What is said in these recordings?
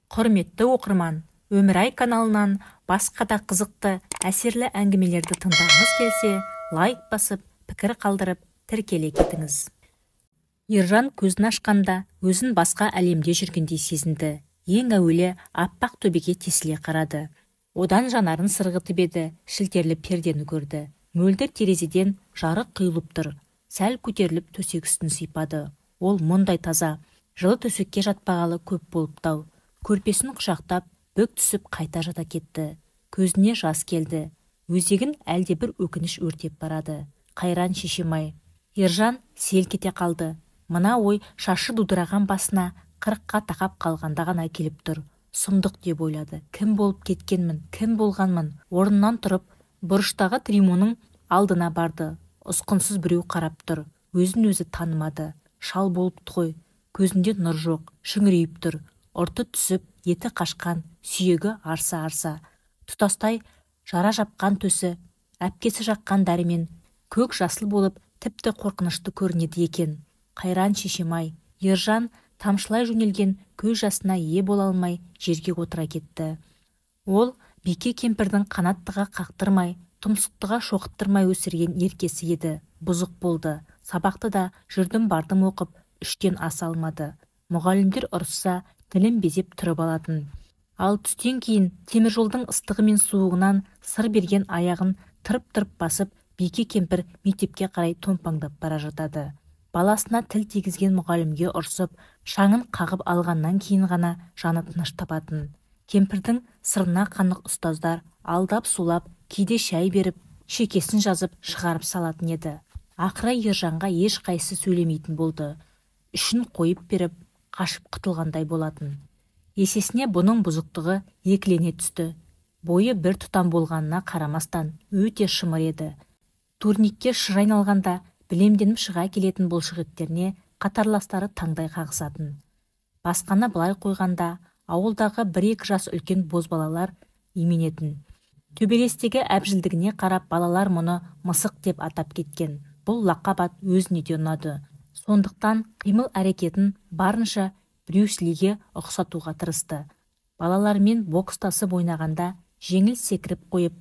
Құрметті оқырман, Өмірай каналынан басқа да қызықты, әсерлі әңгімелерді тыңдағыңыз келсе, лайк басып, пікір қалдырып, тіркеле кетіңіз. Ержан көзін ашқанда өзін басқа әлемде жүргендей сезінді. Ең әуелі аппақ төбеге тесіле қарады. Одан жанарын сырғытып еді, шілтерлі пердені көрді. Мөлдір терезеден жарық құйылып тұр. Сәл көтеріліп төсек үстін сипады. Ол мұндай таза, жылы төсекке жатпағалы көп болыптау. Көрпесін құшақтап, бүк түсіп қайта жата кетті. Көзіне жас келді. Өзегін әлде бір өкініш өртеп барады. Қайран шешемай. Ержан селк ете қалды. Мына ой шашы дудыраған басына 40-қа тақап қалғанда ғана келіп тұр. Сұмдық деп ойлады. Кім болып кеткенмін, кім болғанмын? Орнынан тұрып, бұрыштағы трибунаның алдына барды. Ұсқынсыз біреу қарап тұр. Өзін өзі танымады. Шал болыпты ғой. Көзінде нұр жоқ, шүңірейіп тұр. Ұрты түсіп, еті қашқан, сүйегі арса-арса. Тұтастай жара жапқан төсі, әпкесі жаққан дәрімен көк жасыл болып, тіпті қорқынышты көрінеді екен. Қайран шешемай. Ержан тамшылай жөнелген көз жасына ие бола алмай жерге отыра кетті. Ол Бике кемпірдің қанаттыға қақтырмай, тұмсықтыға шоқыттырмай өсірген еркесі еді. Бұзық болды. Сабақты да жүрдім бардым оқып, 3-тен аса алмады. Мұғалімдер ұрысса, тілін безеп тұрып алатын. Ал түстен кейін темір жолдың ыстығы мен суығынан сыр берген аяғын тырып-тырып басып, Бике кемпір мектепке қарай томпаңдап бара жатады. Баласына тіл тигізген мұғалімге ұрсып, шаңын қағып алғаннан кейін ғана жаны тыныш табатын. Кемпірдің сырына қанық ұстаздар алдап сулап, кейде шәй беріп, шекесін жазып шығарып салатын еді. Ақыры Ержанға еш қайсы сөйлемейтін болды. Үшін қойып беріп, қашып құтылғандай болатын. Есесіне бұның бұзықтығы екілене түсті. Бойы бір тұтам болғанына қарамастан өте шымыр еді. Турникке шыр айналғанда білемденіп шыға келетін бұл жігіттеріне қатарластары таңдай қағысатын. Басқаны былай қойғанда ауылдағы 1-2 жас үлкен бозбалалар именетін. Төбелестегі әбжілдігіне қарап балалар мұны мысық деп атап кеткен. Бұл лақап ат өзіне де ұнады. Сондықтан қимыл әрекетін барынша Брюс Лиге ұқсатуға тырысты. Балалармен бокстасып ойнағанда жеңіл секіріп қойып,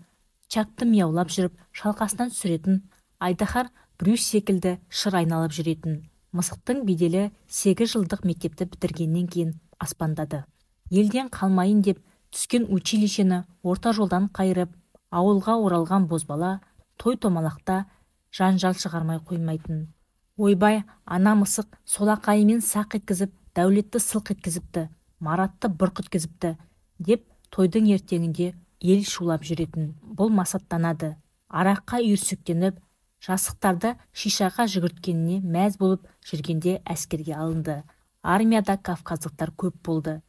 чакты мияулап жүріп, шалқасынан түсіретін Айдахар Брюс секілді шыр айналып жүретін. Мысықтың беделі 8 жылдық мектепті бітіргеннен кейін аспандады. Елден қалмайын деп түскен училищені орта жолдан қайырып, ауылға оралған бозбала той-томалақта жанжал шығармай қоймайтын. Ойбай, ана мысық солақайымен сақ еткізіп, дәулетті сылқ еткізіпті, Маратты бұрқ еткізіпті, деп тойдың ертеңінде ел шулап жүретін. Бұл масаттанады. Араққа үйірсектеніп, жасықтарды шишаға жүгірткеніне мәз болып жүргенде әскерге алынды. Армияда кавказдықтар көп болды.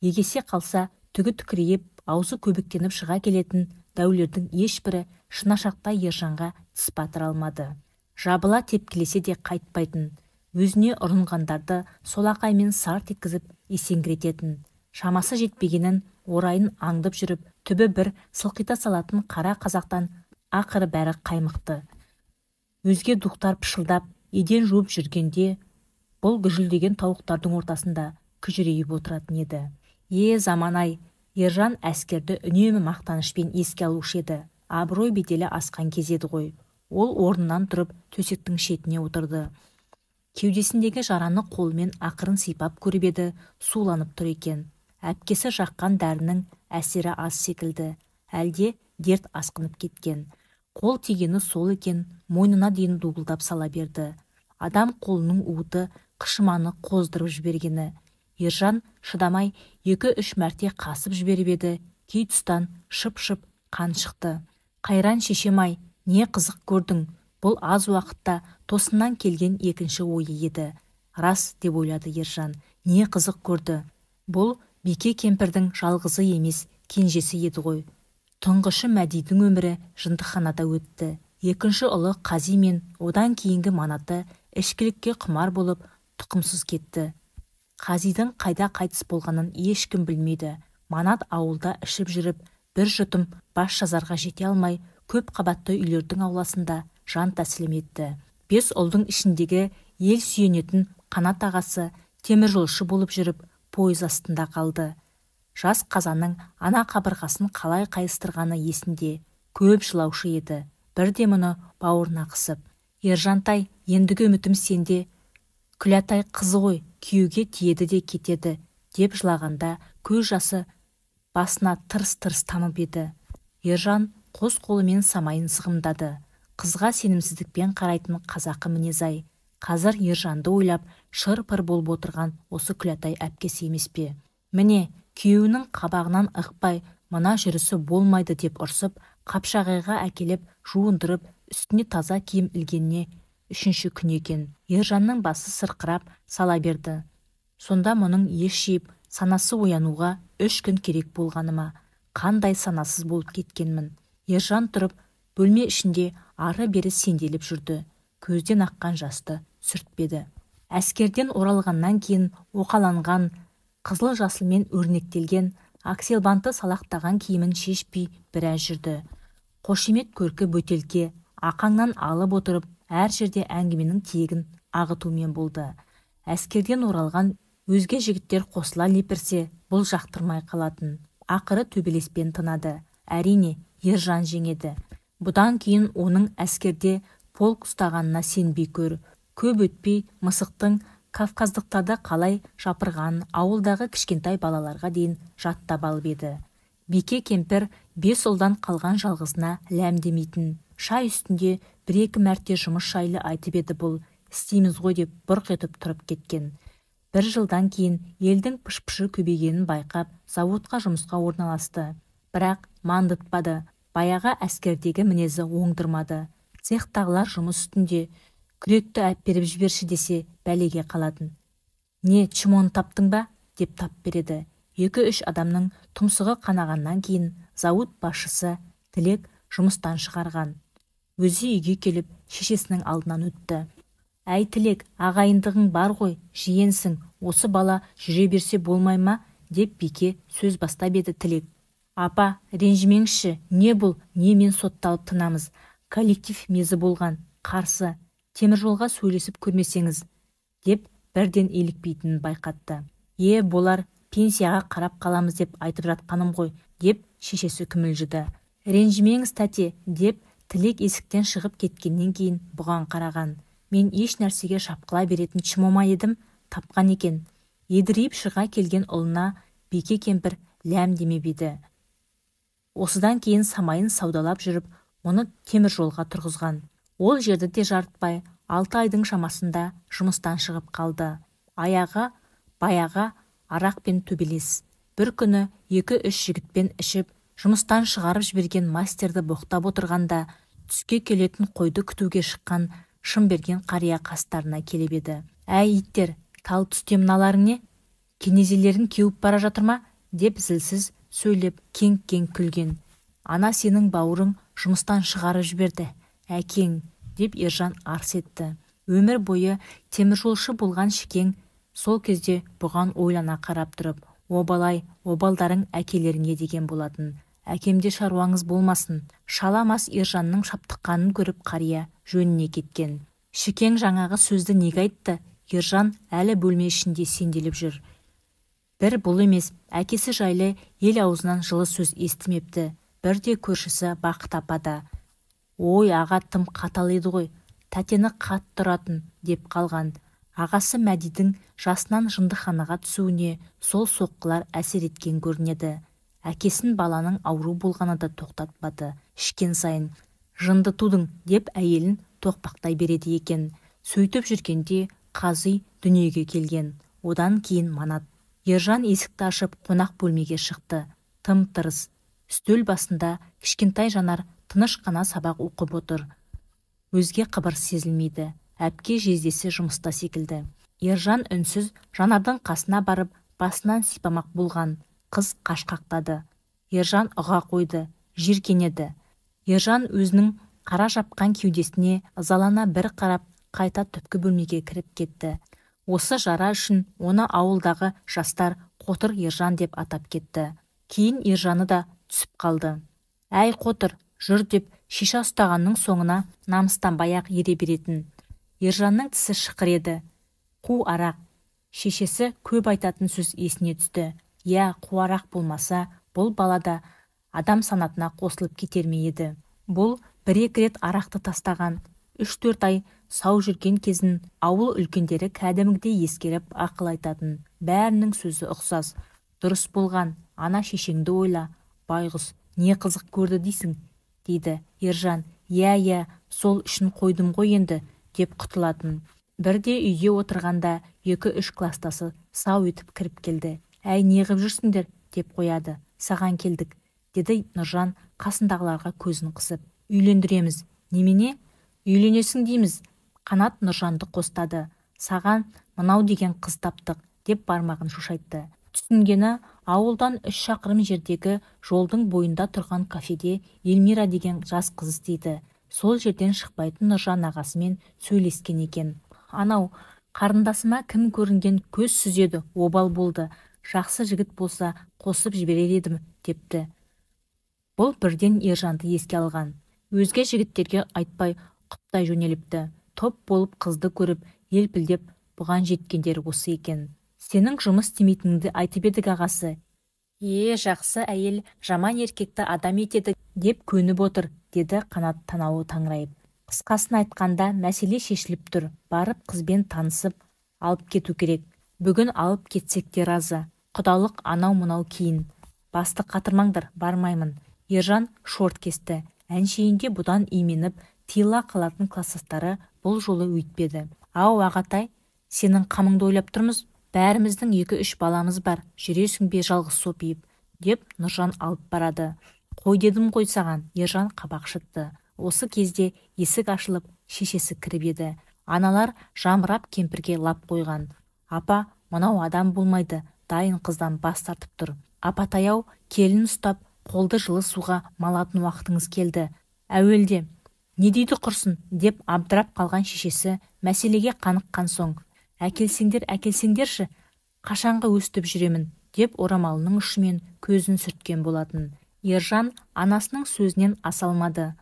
Егесе қалса, түгі түкірейіп, аузы көбіктеніп шыға келетін дәулердің ешбірі шынашақта Ержанға тіс батыра алмады. Жабыла тепкілесе де қайтпайтын. Өзіне ұрынғандарды солақаймен сарт еткізіп есеңгірететін. Шамасы жетпегенін орайын аңдып жүріп, түбі бір сылқита салатын қара қазақтан ақыры бәрі қаймықты. Өзге дұқтар пышылдап, еден жуып жүргенде, бұл гүжілдеген тауықтардың ортасында күжірейіп отыратын еді. Заман-ай, Ержан әскерді үнемі мақтанышпен еске алушы еді. Абырой беделі асқан кезеді ғой. Ол орнынан тұрып төсектің шетіне отырды. Кеудесіндегі жараны қолымен ақырын сипап көріп еді, суланып тұр екен. Әпкесі жаққан дәрінің әсері аз секілді. Әлде дерт асқынып кеткен. Қол тигені сол екен, мойнына дейін дуылдап сала берді. Адам қолының уыты қышыманы қоздырып жібергені. Ержан шыдамай 2-3 мәрте қасып жіберіп еді, кей тұстан шып-шып қан шықты. Қайран шешемай, не қызық көрдің? Бұл аз уақытта тосыннан келген екінші ойы еді. Рас деп ойлады Ержан. Не қызық көрді? Бұл Бике кемпірдің жалғызы емес, кенжесі еді ғой. Тұңғышы Мәдидің өмірі жындықханада өтті. Екінші ұлы Қази мен одан кейінгі Манаты ішкілікке құмар болып тұқымсыз кетті. Қазидың қайда қайтыс болғанын ешкім білмейді. Манат ауылда ішіп жүріп, бір жұтым бас жазарға жете алмай, көп қабатты үйлердің ауласында жан тәсілім етті. 5 ұлдың ішіндегі ел сүйенетін Қанат ағасы теміржолшы болып жүріп, пойыз астында қалды. жас қазанның ана қабырғасын қалай қайыстырғаны есінде. Көп жылаушы еді. Бірде мұны бауырына қысып: «Ержантай, ендігі үмітім сенде. Күләтай қызы ғой, күйеуге тиеді де кетеді», деп жылағанда көз жасы басына тырс-тырс тамып еді. Ержан қос қолымен самайын сығымдады. Қызға сенімсіздікпен қарайтын қазақы мінезай. Қазір Ержанды ойлап шыр-пыр болып отырған осы Күләтай әпкесі емес пе? Міне, күйеуінің қабағынан ықпай, мына жүрісі болмайды деп ұрсып, қапшағайға әкеліп жуындырып, үстіне таза киім ілгеніне 3-ші күн екен. Ержанның басы сырқырап сала берді. Сонда мұның ес жиып, санасы оянуға 3 күн керек болғаны ма? Қандай санасыз болып кеткенмін. Ержан тұрып, бөлме ішінде ары-бері сенделіп жүрді. Көзден аққан жасты сүртпеді. Әскерден оралғаннан кейін оқаланған, қызыл-жасылмен өрнектелген, аксельбанты салақтаған киімін шешпей біраз жүрді. Қошемет көркі бөтелке ақаңнан алып отырып, әр жерде әңгіменің тиегін ағытумен болды. Әскерден оралған өзге жігіттер қосыла лепірсе, бұл жақтырмай қалатын. Ақыры төбелеспен тынады. Әрине, Ержан жеңеді. Бұдан кейін оның әскерде полк ұстағанына сенбей көр. Көп өтпей мысықтың кавказдықтарды қалай жапырғанын ауылдағы кішкентай балаларға дейін жаттап алып еді. Бике кемпір 5 ұлдан қалған жалғызына ләм демейтін. Шай үстінде 1-2 мәрте жұмыс жайлы айтып еді. Бұл істейміз ғой деп бұрқ етіп тұрып кеткен. 1 жылдан кейін елдің пыш-пышы көбейгенін байқап, заводқа жұмысқа орналасты. Бірақ мандытпады. Баяғы әскердегі мінезі оңдырмады. Цехтағылар жұмыс үстінде күректі әперіп жіберші десе бәлеге қалатын. «Не, чимон таптың ба?» деп тап береді. 2-3 адамның тұмсығы қанағаннан кейін зауыт басшысы Тілек жұмыстан шығарған. Өзі үйге келіп шешесінің алдынан өтті. «Әй Тілек, ағайындығың бар ғой, жиенсің, осы бала жүре берсе болмай ма?» деп Бике сөз бастап еді. Тілек: «Апа, ренжімеңізші, не бұл, не мен сотталып тынамыз. Коллектив мезі болған, қарсы. Теміржолға сөйлесіп көрмесеңіз», деп бірден елікпейтінін байқатты. Болар, пенсияға қарап қаламыз деп айтып жатқаным ғой», деп шешесі күмілжіді. «Ренжімеңіз тәте», деп Тілек есіктен шығып кеткеннен кейін бұған қараған. «Мен еш нәрсеге шапқыла беретін чымома едім, тапқан екен». Едірейіп шыға келген ұлына Бике кемпір ләм демеп еді. Осыдан кейін самайын саудалап жүріп, оны теміржолға тұрғызған. Ол жерді де жарытпай, 6 айдың шамасында жұмыстан шығып қалды. Аяғы баяға арақ пен төбелес. Бір күні 2-3 жігітпен ішіп, жұмыстан шығарып жіберген мастерді боқтап отырғанда, түске келетін қойды күтуге шыққан Шымберген қария қастарына келіп еді. «Әй иттер, тал түсте мыналарың не? Кенезелерін кеуіп бара жатыр ма?» деп зілсіз сөйлеп кең-кең күлген. «Ана сенің бауырың жұмыстан шығарып жіберді, әкең», деп Ержан арс етті. Өмір бойы теміржолшы болған Шекең сол кезде бұған ойлана қарап тұрып: «Обалай, обалдарың әкелеріңе» деген болатын. «Әкемде шаруаңыз болмасын». Шаламас Ержанның шаптыққанын көріп қария жөніне кеткен. Шекең жаңағы сөзді неге айтты? Ержан әлі бөлме ішінде сенделіп жүр. Бір бұл емес, әкесі жайлы ел аузынан жылы сөз естімепті. Бірде көршісі Бақыт апада: «Ой, аға тым қатал еді ғой, тәтені қат тұратын» деп қалған. Ағасы Мәдидің жасынан жындыханаға түсуіне сол соққылар әсер еткен көрінеді. Әкесін баланың ауру болғаны да тоқтатпады. Ішкен сайын: «Жынды тудың» деп әйелін тоқпақтай береді екен. Сөйтіп жүргенде Қази дүниеге келген. Одан кейін Манат. Ержан есікті ашып қонақ бөлмеге шықты. Тым-тырыс. Үстел басында кішкентай Жанар тыныш қана сабақ оқып отыр. Өзге қыбыр сезілмейді. Әпке жездесі жұмыста секілді. Ержан үнсіз Жанардың қасына барып басынан сипамақ болған. Қыз қашқақтады. Ержан ұға қойды, жиркенеді. Ержан өзінің қара жапқан кеудесіне ызалана бір қарап, қайта түпкі бөлмеге кіріп кетті. Осы жара үшін оны ауылдағы жастар Қотыр Ержан деп атап кетті. Кейін Ержаны да түсіп қалды. «Әй Қотыр, жүр» деп шиша ұстағанның соңына намыстанбай-ақ ере беретін. Ержанның тісі шықыр еді. Қу арақ. Шешесі көп айтатын сөз есіне түсті. қуарақ болмаса, бұл балада адам санатына қосылып кетер ме еді. Бұл бір-екі рет арақты тастаған, 3-4 ай сау жүрген кезін ауыл үлкендері кәдімгідей ескеріп ақыл айтатын. Бәрінің сөзі ұқсас. Дұрыс болған, ана шешеңді ойла. Байғұс, не қызық көрді дейсің, дейді Ержан. Иә, сол үшін қойдым ғой енді, деп құтылатын. Бірде үйге отырғанда 2-3 кластасы сау етіп кіріп келді. Әй, неғып жүрсіңдер, деп қояды. Саған келдік, деді Нұржан қасындағыларға көзін қысып. Үйлендіреміз. Немене? Үйленесің дейміз. Қанат Нұржанды қостады. Саған мынау деген қыз таптық, деп бармағын шошайтты. Түсінгені, ауылдан 3 шақырым жердегі жолдың бойында тұрған кафеде Эльмира деген жас қыз істейді. Сол жерден шықпайтын Нұржан ағасымен сөйлескен екен. Анау қарындасыма кім көрінген көз сүзеді, обал болды. Жақсы жігіт болса қосып жіберер едім, депті. Бұл бірден Ержанды еске алған. Өзге жігіттерге айтпай құптай жөнеліпті. Топ болып қызды көріп, елпілдеп бұған жеткендер осы екен. Сенің жұмыс істемейтініңді айтып едік ағасы. Жақсы әйел жаман еркекті адам етеді деп көніп отыр, деді Қанат танауы таңырайып. Қысқасын айтқанда мәселе шешіліп тұр. Барып қызбен танысып алып кету керек. Бүгін алып кетсек те разы. Құдалық анау-мынау кейін. Басты қатырмаңдар, бармаймын. Ержан шорт кесті. Әншейінде бұдан именіп, тыйыла қалатын кластастары бұл жолы өйтпеді. Ау ағатай, сенің қамыңды ойлап тұрмыз. Бәріміздің 2-3 баламыз бар. Жүресің бе жалғыз сопиып, деп Нұржан алып барады. Қой дедім ғой саған, Ержан қабақ шытты. Осы кезде есік ашылып, шешесі кіріп еді. Аналар жамырап кемпірге лап қойған. Апа, мынау адам болмайды, дайын қыздан бас тартып тұр. Апатаяу келін ұстап, қолды жылы суға малатын уақытыңыз келді. Әуелде, не дейді құрсын, деп абдырап қалған шешесі мәселеге қаныққан соң. Әкелсеңдерші, қашанғы өстіп жүремін, деп орамалының ұшымен көзін сүрткен болатын. Ержан анасының сөзінен асалмады,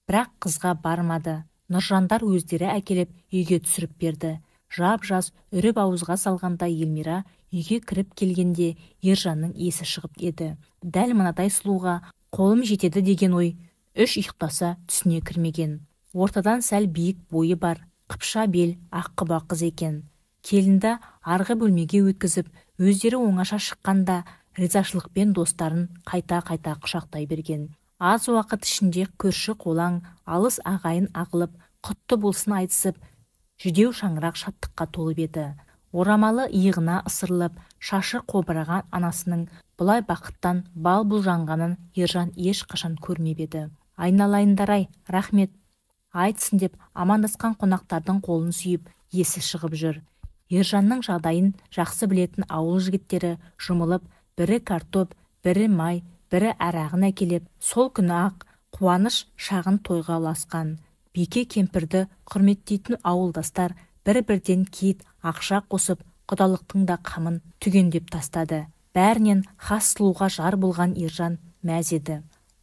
бірақ қызға бармады. Нұржандар өздері әкеліп үйге түсіріп берді. Жап-жас үріп ауызға салғанда Эльмира үйге кіріп келгенде Ержанның есі шығып еді. Дәл мынадай сұлуға қолым жетеді деген ой 3 ұйықтаса түсіне кірмеген. Ортадан сәл биік бойы бар, қыпша бел, аққұба қыз екен. Келінді арғы бөлмеге өткізіп, өздері оңаша шыққанда ризашылықпен достарын қайта-қайта құшақтай берген. Аз уақыт ішінде көрші қолаң, алыс ағайын ағылып, құтты болсын айтысып, жүдеу шаңырақ шаттыққа толып еді. Орамалы иығына ысырылып, шашы қобыраған анасының бұлай бақыттан бал бұлжанғанын Ержан ешқашан көрмеп еді. Айналайындар-ай, рахмет, айтсын деп амандасқан қонақтардың қолын сүйіп, есі шығып жүр. Ержанның жағдайын жақсы білетін ауыл жігіттері жұмылып, бірі картоп, бірі май, бірі арағын әкелеп, сол күні ақ қуаныш шағын тойға ұласқан. Бике кемпірді құрметтейтін ауылдастар бір-бірден киіт ақша қосып, құдалықтың да қамын түгендеп тастады. Бәрінен хас сұлуға жар болған Ержан мәз еді.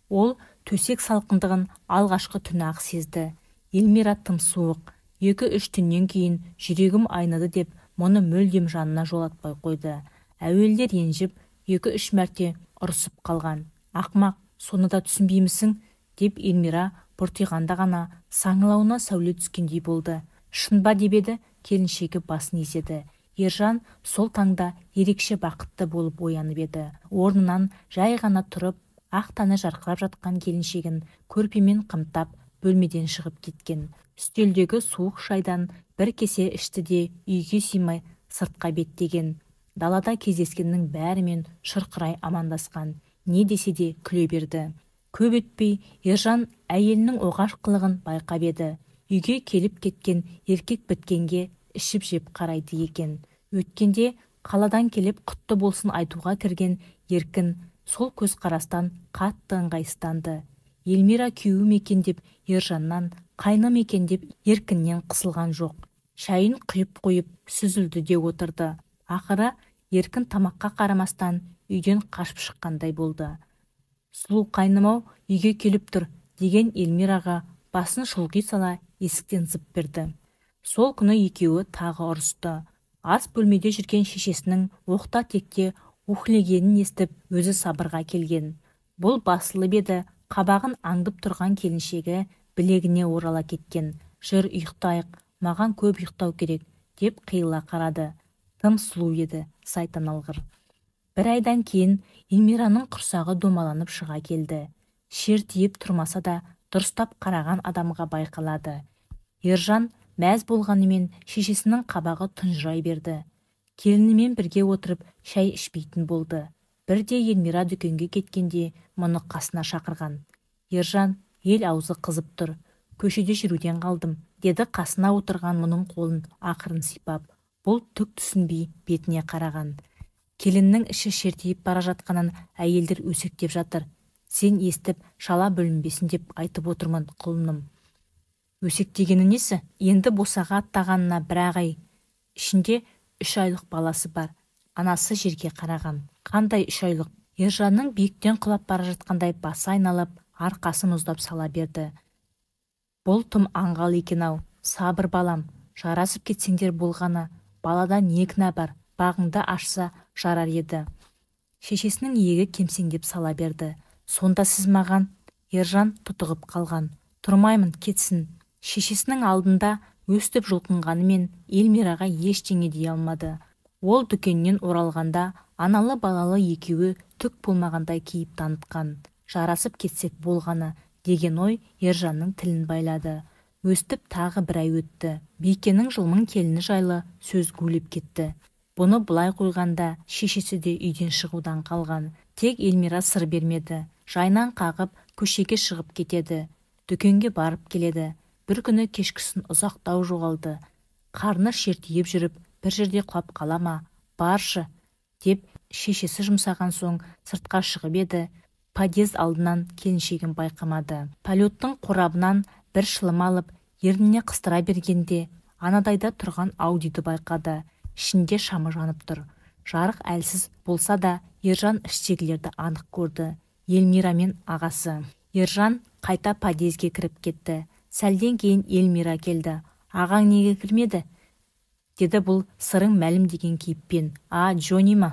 Ол төсек салқындығын алғашқы түні ақ сезді. Эльмира тым суық. 2-3 түннен кейін жүрегім айныды деп, мұны мүлдем жанына жолатпай қойды. Әуелдер ренжіп, 2-3 мәрте ұрысып қалған. Ақмақ, соны да түсінбеймісің, деп Эльмира бұртиғанда ғана саңылауына сәуле түскендей болды. Шынба деп еді, келіншегі басын изеді. Ержан сол таңда ерекше бақытты болып оянып еді. Орнынан жай ғана тұрып, ақ таны жарқырап жатқан келіншегін көрпемен қымтап, бөлмеден шығып кеткен. Үстелдегі суық шайдан бір кесе ішті де үйге сыймай сыртқа беттеген. Далада кездескеннің бәрімен шұрқырай амандасқан. Не десе де күле берді. Көп өтпей Ержан әйелінің оғаш қылығын байқап еді. Үйге келіп кеткен еркек біткенге ішіп жеп қарайды екен. Өткенде қаладан келіп құтты болсын айтуға кірген еркін сол көз қарастан қатты ыңғайсызданды. Эльмира күйеуім екен деп Ержаннан, қайным екен деп еркіннен қысылған жоқ. Шайын құйып қойып сүзілді де отырды. Ақыры еркін тамаққа қарамастан үйден қашып шыққандай болды. Сұлу қайным-ау, үйге келіп тұр, деген Эльмираға басын шұлғи сала есіктен зып берді. Сол күні екеуі тағы ұрысты. Ас бөлмеде жүрген шешесінің оқта-текте уһлегенін естіп өзі сабырға келген. Бұл басылып еді, қабағын аңдып тұрған келіншегі білегіне орала кеткен. Жүр ұйықтайық, маған көп ұйықтау керек, деп қиыла қарады. Тым сұлу еді, сайтан алғыр. Бір айдан кейін Эльмираның құрсағы домаланып шыға келді. Шер тиіп тұрмаса да дұрыстап қараған адамға байқалады. Ержан мәз болғанымен шешесінің қабағы тұнжырай берді. Келінімен бірге отырып шай ішпейтін болды. Бірде Эльмира дүкенге кеткенде мұны қасына шақырған. Ержан, ел аузы қызып тұр. Көшеде жүруден қалдым, деді қасына отырған мұның қолын ақырын сипап. Бұл түк түсінбей бетіне қараған. Келіннің іші шертиіп бара жатқанын әйелдер өсектеп жатыр. Сен естіп шала бөлінбесін деп айтып отырмын, құлыным. Өсектегені несі? Енді босаға аттағанына бір ай. Ішінде 3 айлық баласы бар. Анасы жерге қараған. Қандай 3 айлық? Ержанның биіктен құлап бара жатқандай басы айналып, арқасы мұздап сала берді. Бұл тым аңғал екен-ау. Сабыр балам, жарасып кетсеңдер болғаны. Балада не кінә бар? Бағыңды ашса жарар еді. Шешесінің иегі кемсеңдеп сала берді. Сонда сіз маған? Ержан тұтығып қалған. Тұрмаймын, кетсін. Шешесінің алдында өстіп жұлқынғанымен Эльмираға ештеңе дей алмады. Ол дүкеннен оралғанда аналы балалы екеуі түк болмағандай кейіп танытқан. Жарасып кетсек болғаны деген ой Ержанның тілін байлады. Өстіп тағы бір ай өтті. Бекенің жылмың келіні жайлы сөз гулеп кетті. Бұны бұлай қойғанда шешесі де үйден шығудан қалған. Тек Эльмира сыр бермеді. Жайнан қағып көшеге шығып кетеді. Дүкенге барып келеді. Бір күні кешкісін ұзақтау жоғалды. Қарны шертиіп жүріп, бір жерде құлап қала ма? Баршы, деп шешесі жұмсаған соң сыртқа шығып еді. Подъезд алдынан келіншегін байқамады. Полеттің қорабынан бір шылым алып, ерніне қыстыра бергенде анадайда тұрған Аудиді байқады. Ішінде шамы жанып тұр. Жарық әлсіз болса да Ержан іштегілерді анық көрді. Эльмира мен ағасы. Ержан қайта подъезге кіріп кетті. Сәлден кейін Эльмира келді. Ағаң неге кірмеді? Деді бұл сырың мәлім деген кейіппен. Джони ма?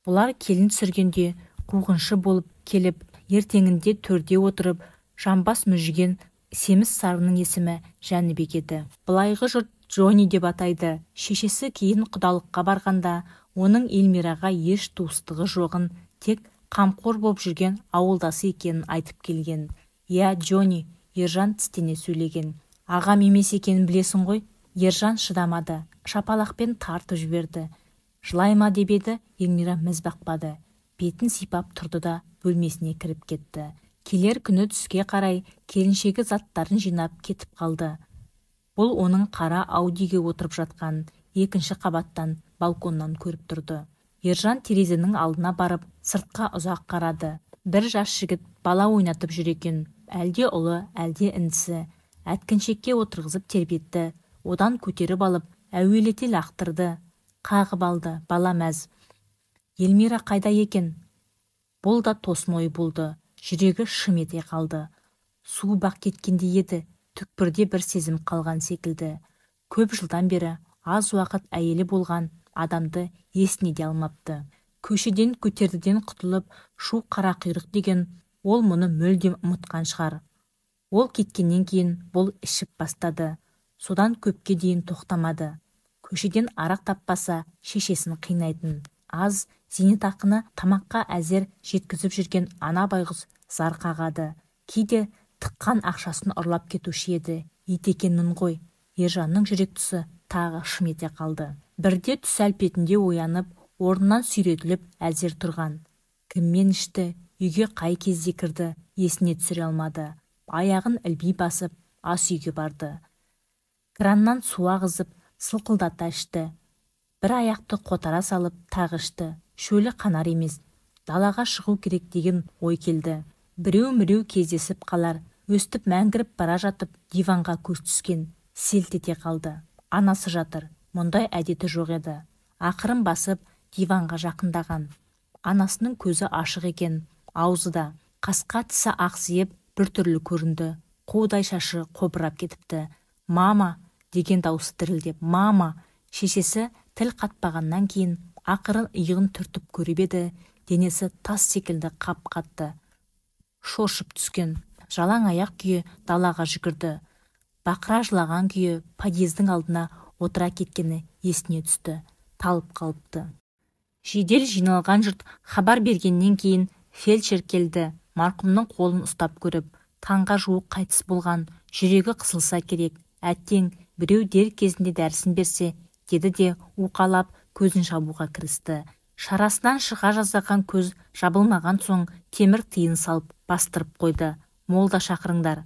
Бұлар келін түсіргенде қуғыншы болып келіп, ертеңінде төрде отырып, жамбас мүжіген семіз сарының есімі Жәнібек еді. Былайғы жұрт Джони деп атайды. Шешесі кейін құдалыққа барғанда, оның Эльмираға еш туыстығы жоғын, тек қамқор болып жүрген ауылдасы екенін айтып келген. Джони, Ержан тістене сөйлеген. Ағам емес екенін білесің ғой? Ержан шыдамады, шапалақпен тартып жіберді. Жылайма деп еді, Эльмира міз бақпады. Бетін сипап тұрды да бөлмесіне кіріп кетті. Келер күні түске қарай келіншегі заттарын жинап кетіп қалды. Бұл оның қара Аудиге отырып жатқан екінші қабаттан балконнан көріп тұрды. Ержан терезенің алдына барып, сыртқа ұзақ қарады. Бір жас жігіт бала ойнатып жүр екен. Әлде ұлы, әлде інісі. Әткіншекке отырғызып тербетті. Одан көтеріп алып, әуелете лақтырды. Қағып алды, бала мәз. Эльмира қайда екен? Бұл да тосын ой болды. Жүрегі шым ете қалды. Су бақ кеткенде еді, түкпірде бір сезім қалған секілді. Көп жылдан бері аз уақыт әйелі болған адамды есіне де алмапты. Көшеден көтердіден құтылып, шу қара құйрық деген, ол мұны мүлдем ұмытқан шығар. Ол кеткеннен кейін бұл ішіп бастады. Содан көпке дейін тоқтамады. Көшеден арақ таппаса шешесін қинайтын. Аз зейнетақыны тамаққа әзер жеткізіп жүрген ана байғұс зар қағады. Кейде тыққан ақшасын ұрлап кетуші еді. Ит екенмін ғой. Ержанның жүрек тұсы тағы шым ете қалды. Бірде түс әлпетінде оянып, орнынан сүйретіліп әзер тұрған. Кіммен ішті, үйге қай кезде кірді, есіне түсіре алмады. Аяғын ілби басып, ас үйге барды. Краннан су ағызып, сылқылдата ішті. Бір аяқты қотара салып тағы ішті. Шөлі қанар емес. Далаға шығу керек деген ой келді. Біреу-міреу кездесіп қалар. Өстіп мәңгіріп бара жатып, диванға көз түскен. Селт ете қалды. Анасы жатыр. Мұндай әдеті жоқ еді. Ақырын басып, диванға жақындаған. Анасының көзі ашық екен. Аузы да. Қасқа тісі ақсиып, біртүрлі көрінді. Қудай шашы қобырап кетіпті. Мама деген даусы дірілдеп. Мама. Шешесі тіл қатпағаннан кейін Ақырын иығын түртіп көріп еді, денесі тас секілді қап-қатты. Шоршып түскен, жалаң аяқ күйі далаға жүгірді. Бақыра жылаған күйі подъездің алдына отыра кеткені есіне түсті. Талып қалыпты. Жедел жиналған жұрт хабар бергеннен кейін фельдшер келді. Марқұмның қолын ұстап көріп, таңға жуық қайтыс болған, жүрегі қысылса керек, әттең біреу дер кезінде дәрісін берсе, деді де уқалап көзін жабуға кірісті. Шарасынан шыға жаздаған көз жабылмаған соң темір тиын салып бастырып қойды. Молда шақырыңдар.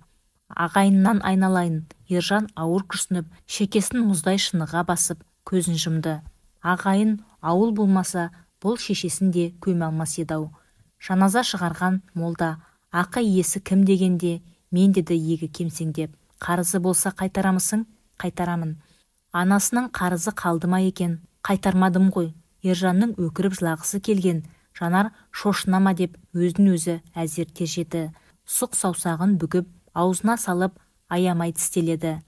Ағайыннан айналайын. Ержан ауыр күрсініп, шекесін мұздай шыныға басып, көзін жұмды. Ағайын ауыл болмаса, бұл шешесін де көме алмас еді-ау. Жаназа шығарған молда, ақы иесі кім дегенде, мен деді егі кемсеңдеп. Қарызы болса қайтарамысың? Қайтарамын. Анасының қарызы қалды ма екен? Қайтармадым ғой. Ержанның өкіріп жылағысы келген. Жанар шошынама деп өзін өзі әзер тежеді. Сұқ саусағын бүгіп, аузына салып, аямай тістеледі.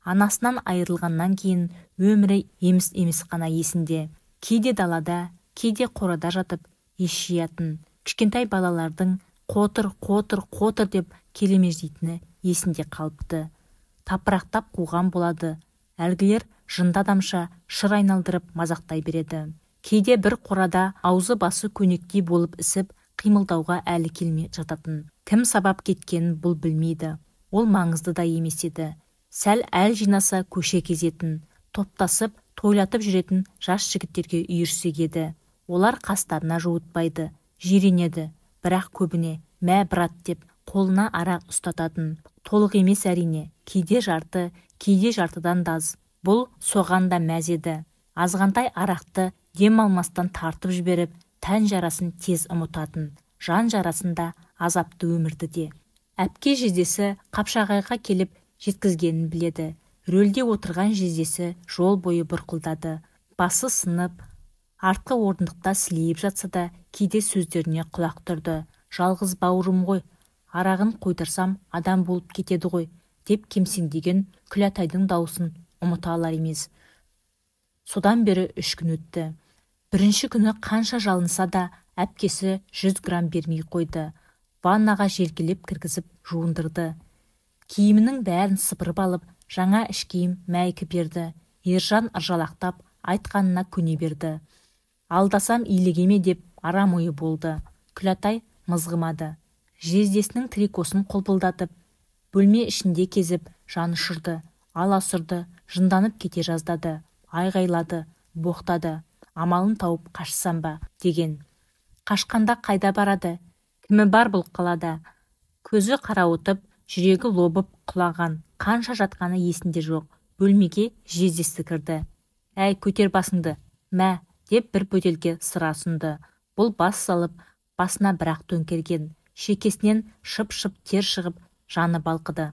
Анасынан айырылғаннан кейін өмірі еміс қана есінде. Кейде далада, кейде қорада жатып ес жиятын. Кішкентай балалардың қотыр деп келемеждейтіні есінде қалыпты. Тапырақтап қуған болады. Әлгілер жынды адамша шыр айналдырып мазақтай береді. Кейде бір қорада аузы басы көнектей болып ісіп, қимылдауға әлі келмей жататын. Кім сабап кеткенін бұл білмейді. Ол маңызды да емес еді. Сәл әл жинаса көше кезетін, топтасып, тойлатып жүретін жас жігіттерге үйірсек еді. Олар қастарына жуытпайды, жиренеді, бірақ көбіне мә брат деп қолына арақ ұстататын. Толық емес әрине, кейде жарты, кейде жартыдан да аз. Бұл соған да мәз еді. Азғантай арақты дем алмастан тартып жіберіп, тән жарасын тез ұмытатын. Жан жарасында азапты өмірді де. Әпке жездесі Қапшағайға келіп жеткізгенін біледі. Рөлде отырған жездесі жол бойы бұрқылдады. Басы сынып, артқы орындықта сілейіп жатса да, кейде сөздеріне құлақ тұрды. Жалғыз бауырым ғой, арағын қойдырсам адам болып кетеді ғой, деп кемсеңдеген Күләтайдың даусын ұмыта алар емес. Содан бері 3 күн өтті. Бірінші күні қанша жалынса да әпкесі 100 грамм бермей қойды. Ваннаға желкелеп кіргізіп жуындырды. Киімінің бәрін сыпырып алып, жаңа іш киім мәйкі берді. Ержан ыржалақтап айтқанына көне берді. Алдасам илегеме деп арам ойы болды. Күләтай мызғымады. Жездесінің трикосын қолпылдатып, бөлме ішінде кезіп жан ұшырды. Аласұрды, жынданып кете жаздады. Айғайлады, боқтады. Амалын тауып қашсам ба деген. Қашқанда қайда барады? Кімі бар бұл қалада? Көзі қарауытып, жүрегі лобып құлаған. Қанша жатқаны есінде жоқ. Бөлмеге жездесі кірді. Әй, көтер басыңды. Мә, деп бір бөтелке сыра ұсынды. Бұл бас салып, басына бірақ төңкерген. Шекесінен шып-шып тер шығып, жаны балқыды.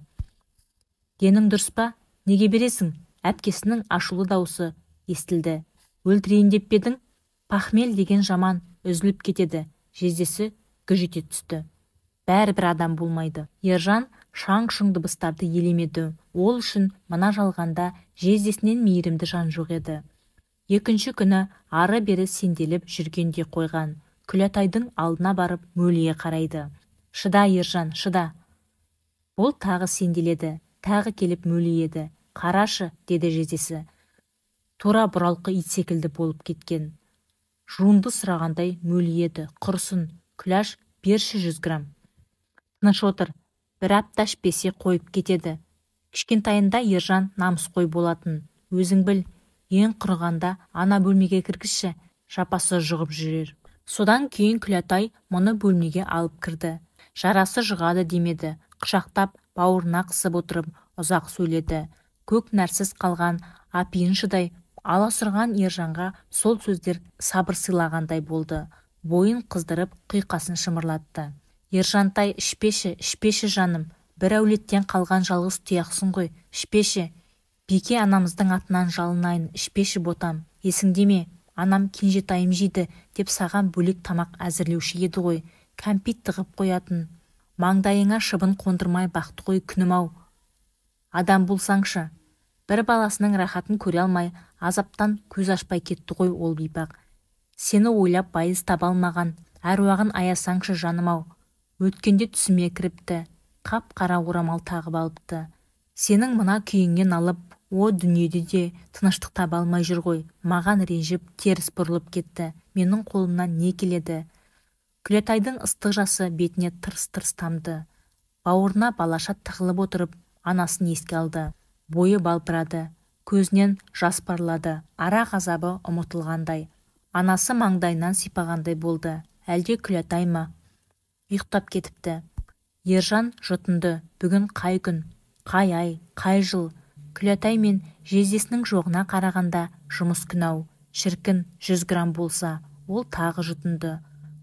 Денің дұрыс па? Неге бересің? Әпкесінің ашулы даусы естілді. Өлтірейін деп бедің? Пахмел деген жаман үзіліп кетеді. Жездесі гүжете түсті. Бәрібір адам болмайды. Ержан шаң-шұң дыбыстарды елемеді. Ол үшін мына жалғанда жездесінен мейірімді жан жоқ еді. Екінші күні ары-бері сенделіп жүргенде қойған. Күләтайдың алдына барып мөлие қарайды. Шыда, Ержан, шыда. Ол тағы сенделеді, тағы келіп мөлиеді. Қарашы, деді жездесі. Тура бұралқы ит секілді болып кеткен. Жуынды сұрағандай мөлиеді. Құрсын, Күләш, берші 100 грамм. Тыныш отыр, бір апта ішпесе қойып кетеді. Кішкентайында Ержан намысқой болатын. Өзің біл, ең құрығанда ана бөлмеге кіргізші, жапасы жұғып жүрер. Содан кейін Күләтай мұны бөлмеге алып кірді. Жарасы жұғады демеді. Құшақтап, бауырына қысып отырып, ұзақ сөйледі. Көк нәрсіз қалған апиыншыдай аласұрған Ержанға сол сөздер сабыр сыйлағандай болды. Бойын қыздырып, құйқасын шымырлатты. Ержантай, ішпеші жаным. Бір әулеттен қалған жалғыз тұяқсың ғой, ішпеші. Беке анамыздың атынан жалынайын, ішпеші ботам. Есіңде ме? Анам кенжетайым жейді деп саған бөлек тамақ әзірлеуші еді ғой. Кәмпит тығып қоятын. Маңдайыңа шыбын қондырмай бақты ғой күнім-ау. Адам болсаңшы. Бір баласының рахатын көре алмай, азаптан көз ашпай кетті ғой ол бейбақ. Сені ойлап байыз таба алмаған, әруағын аясаңшы жаным-ау. Өткенде түсіме кіріпті, қап-қара орамал тағып алыпты. Сенің мына күйіңнен алып, о дүниеде де тыныштық таба алмай жүр ғой. Маған ренжіп, теріс бұрылып кетті. Менің қолымнан не келеді? Күлетайдың ыстық жасы бетіне тырс-тырс тамды. Бауырына балаша тығылып отырып, анасын еске алды. Бойы балбырады, көзінен жас парлады. Ара ғазабы ұмытылғандай. Анасы маңдайынан сипағандай болды. Әлде Күлетай ма? Ұйықтап кетіпті. Ержан жұтынды. Бүгін қай күн, қай ай, қай жыл? Күлетай мен жездесінің жоғына қарағанда жұмыс күн-ау. Шіркін 100 грамм болса, ол тағы жұтынды.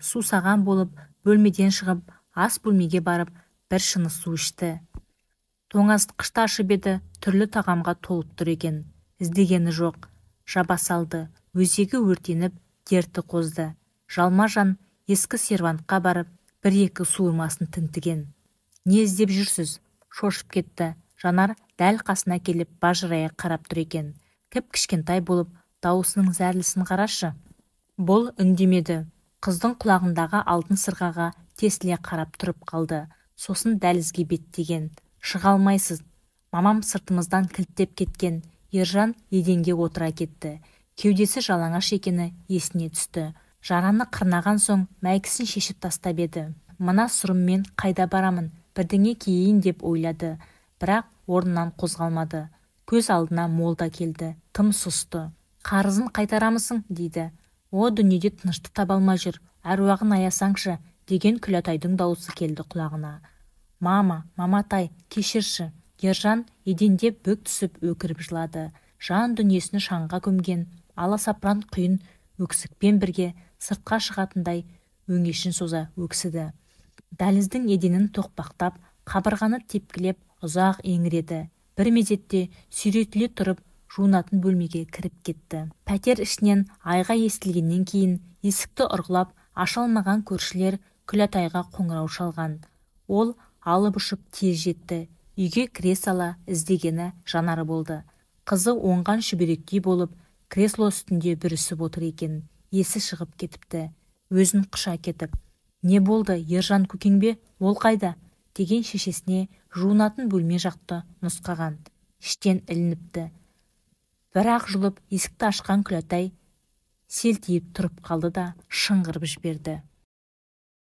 Сусаған болып, бөлмеден шығып, ас бөлмеге барып, бір шыны су ішті. Тоңазытқышты ашып еді, түрлі тағамға толып тұр екен. Іздегені жоқ. Жаба салды. Өзегі өртеніп, дерті қозды. Жалма-жан ескі сервантқа барып, 1-2 суырмасын тінтіген. Не іздеп жүрсіз? Шошып кетті. Жанар дәл қасына келіп бажырая қарап тұр екен. Кіп-кішкентай болып, дауысының зәрлісін қарашы. Бұл үндемеді. Қыздың құлағындағы алтын сырғаға тесіле қарап тұрып қалды. Сосын дәлізге беттеген. Шыға алмайсыз. Мамам сыртымыздан кілттеп кеткен. Ержан еденге отыра кетті. Кеудесі жалаңаш екені есіне түсті. Жараны қырнаған соң мәйкісін шешіп тастап еді. Мына сұрыммен қайда барамын, бірдеңе киейін деп ойлады. Бірақ орнынан қозғалмады. Көз алдына молда келді. Тым сұсты. Қарызын қайтарамысың, дейді. О дүниеде тыныштық таба алмай жүр. Әруағын аясаңшы, деген Күлетайдың дауысы келді құлағына. Мама, маматай, кешірші. Ержан еденде бүк түсіп өкіріп жылады. Жан дүниесін шаңға көмген аласапыран құйын өксікпен бірге сыртқа шығатындай өңешін соза өксіді. Дәліздің еденін тоқпақтап, қабырғаны тепкілеп ұзақ еңіреді. Бір мезетте сүйретіле тұрып, жуынатын бөлмеге кіріп кетті. Пәтер ішінен айға естілгеннен кейін есікті ұрғылап, аша алмаған көршілер Күлетайға қоңырау шалған. Ол алып ұшып тез жетті. Үйге кіре сала іздегені Жанары болды. Қызы оңған шүберектей болып, кресло үстінде бүрісіп отыр екен. Есі шығып кетіпті. Өзін құша кетіп. Не болды, Ержан көкең бе? Ол қайда? Деген шешесіне жуынатын бөлме жақты нұсқаған. Іштен ілініпті. Бірақ жұлып есікті ашқан Күлетай селтиіп тұрып қалды да шыңғырып жіберді.